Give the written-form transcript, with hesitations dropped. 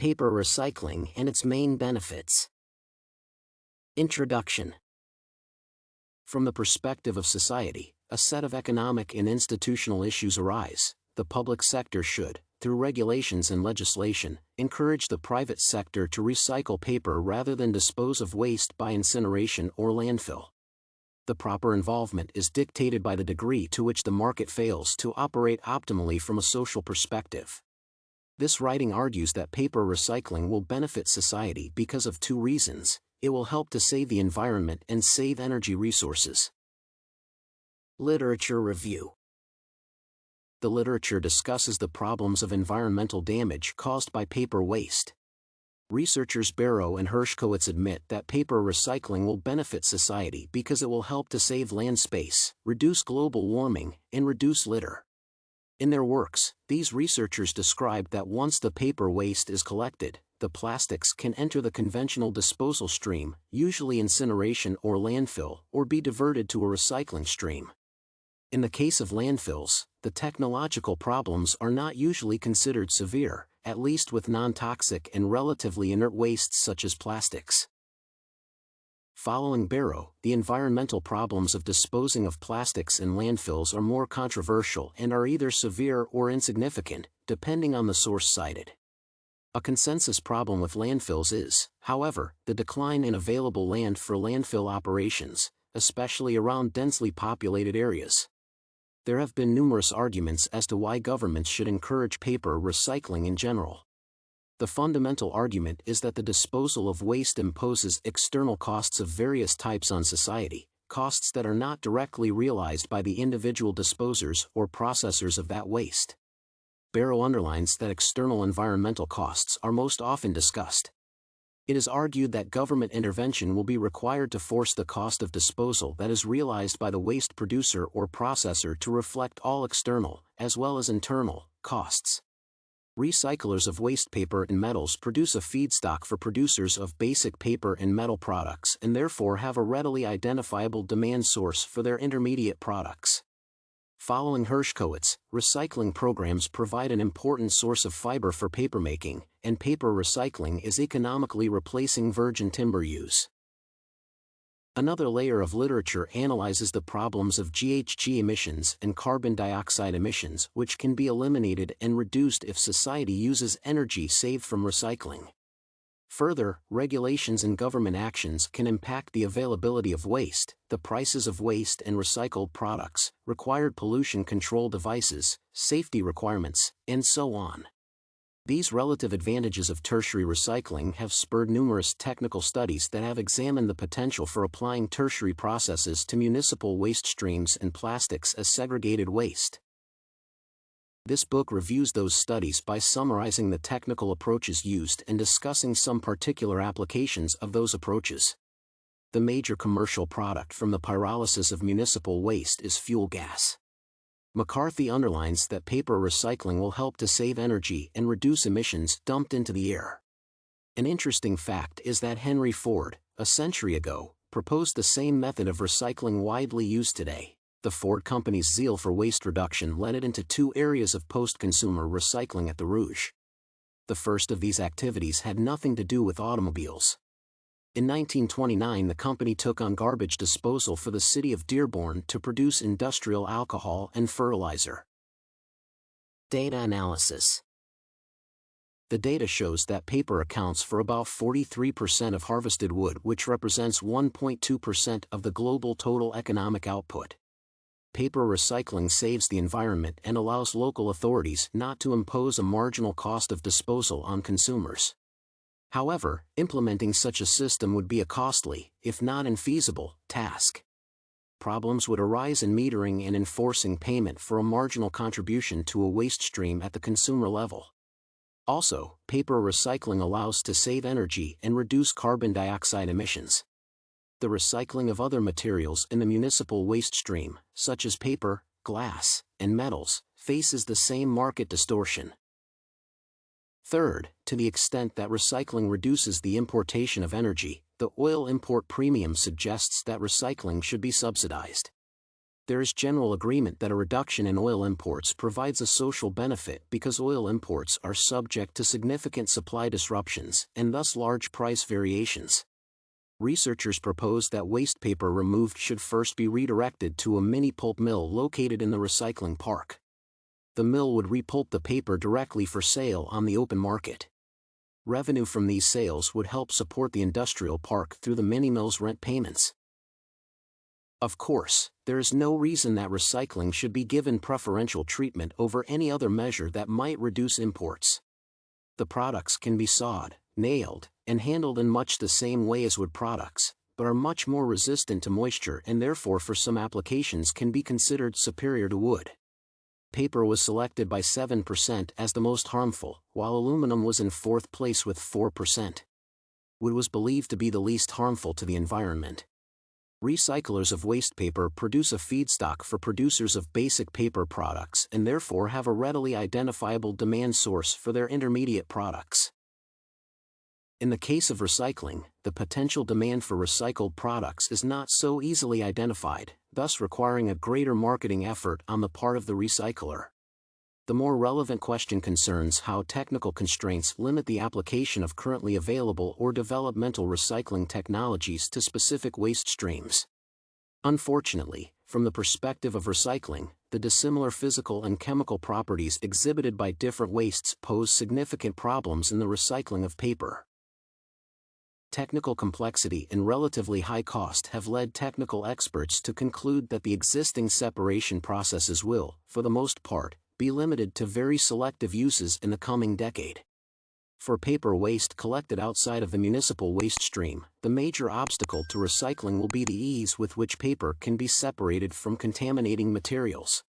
Paper recycling and its main benefits. Introduction. From the perspective of society, a set of economic and institutional issues arise. The public sector should, through regulations and legislation, encourage the private sector to recycle paper rather than dispose of waste by incineration or landfill. The proper involvement is dictated by the degree to which the market fails to operate optimally from a social perspective. This writing argues that paper recycling will benefit society because of two reasons. It will help to save the environment and save energy resources. Literature review. The literature discusses the problems of environmental damage caused by paper waste. Researchers Barrow and Hershkowitz admit that paper recycling will benefit society because it will help to save land space, reduce global warming, and reduce litter. In their works, these researchers describe that once the paper waste is collected, the plastics can enter the conventional disposal stream, usually incineration or landfill, or be diverted to a recycling stream. In the case of landfills, the technological problems are not usually considered severe, at least with non-toxic and relatively inert wastes such as plastics. Following Barrow, the environmental problems of disposing of plastics in landfills are more controversial and are either severe or insignificant, depending on the source cited. A consensus problem with landfills is, however, the decline in available land for landfill operations, especially around densely populated areas. There have been numerous arguments as to why governments should encourage paper recycling in general. The fundamental argument is that the disposal of waste imposes external costs of various types on society, costs that are not directly realized by the individual disposers or processors of that waste. Barrow underlines that external environmental costs are most often discussed. It is argued that government intervention will be required to force the cost of disposal that is realized by the waste producer or processor to reflect all external, as well as internal, costs. Recyclers of waste paper and metals produce a feedstock for producers of basic paper and metal products and therefore have a readily identifiable demand source for their intermediate products. Following Hershkowitz, recycling programs provide an important source of fiber for papermaking, and paper recycling is economically replacing virgin timber use. Another layer of literature analyzes the problems of GHG emissions and carbon dioxide emissions, which can be eliminated and reduced if society uses energy saved from recycling. Further, regulations and government actions can impact the availability of waste, the prices of waste and recycled products, required pollution control devices, safety requirements, and so on. These relative advantages of tertiary recycling have spurred numerous technical studies that have examined the potential for applying tertiary processes to municipal waste streams and plastics as segregated waste. This book reviews those studies by summarizing the technical approaches used and discussing some particular applications of those approaches. The major commercial product from the pyrolysis of municipal waste is fuel gas. Mccarthy underlines that paper recycling will help to save energy and reduce emissions dumped into the air. An interesting fact is that Henry Ford, a century ago, proposed the same method of recycling widely used today. The Ford company's zeal for waste reduction led it into two areas of post-consumer recycling at the Rouge. The first of these activities had nothing to do with automobiles. In 1929, the company took on garbage disposal for the city of Dearborn to produce industrial alcohol and fertilizer. Data analysis. The data shows that paper accounts for about 43% of harvested wood, which represents 1.2% of the global total economic output. Paper recycling saves the environment and allows local authorities not to impose a marginal cost of disposal on consumers. However, implementing such a system would be a costly, if not infeasible, task. Problems would arise in metering and enforcing payment for a marginal contribution to a waste stream at the consumer level. Also, paper recycling allows to save energy and reduce carbon dioxide emissions. The recycling of other materials in the municipal waste stream, such as paper, glass, and metals, faces the same market distortion. Third, to the extent that recycling reduces the importation of energy, the oil import premium suggests that recycling should be subsidized. There is general agreement that a reduction in oil imports provides a social benefit because oil imports are subject to significant supply disruptions and thus large price variations. Researchers propose that waste paper removed should first be redirected to a mini pulp mill located in the recycling park. The mill would repulp the paper directly for sale on the open market. Revenue from these sales would help support the industrial park through the mini mill's rent payments. Of course, there is no reason that recycling should be given preferential treatment over any other measure that might reduce imports. The products can be sawed, nailed, and handled in much the same way as wood products, but are much more resistant to moisture and therefore for some applications can be considered superior to wood. Paper was selected by 7% as the most harmful, while aluminum was in fourth place with 4%. Wood was believed to be the least harmful to the environment. Recyclers of waste paper produce a feedstock for producers of basic paper products and therefore have a readily identifiable demand source for their intermediate products. In the case of recycling, the potential demand for recycled products is not so easily identified, thus requiring a greater marketing effort on the part of the recycler. The more relevant question concerns how technical constraints limit the application of currently available or developmental recycling technologies to specific waste streams. Unfortunately, from the perspective of recycling, the dissimilar physical and chemical properties exhibited by different wastes pose significant problems in the recycling of paper. Technical complexity and relatively high cost have led technical experts to conclude that the existing separation processes will, for the most part, be limited to very selective uses in the coming decade. For paper waste collected outside of the municipal waste stream, the major obstacle to recycling will be the ease with which paper can be separated from contaminating materials.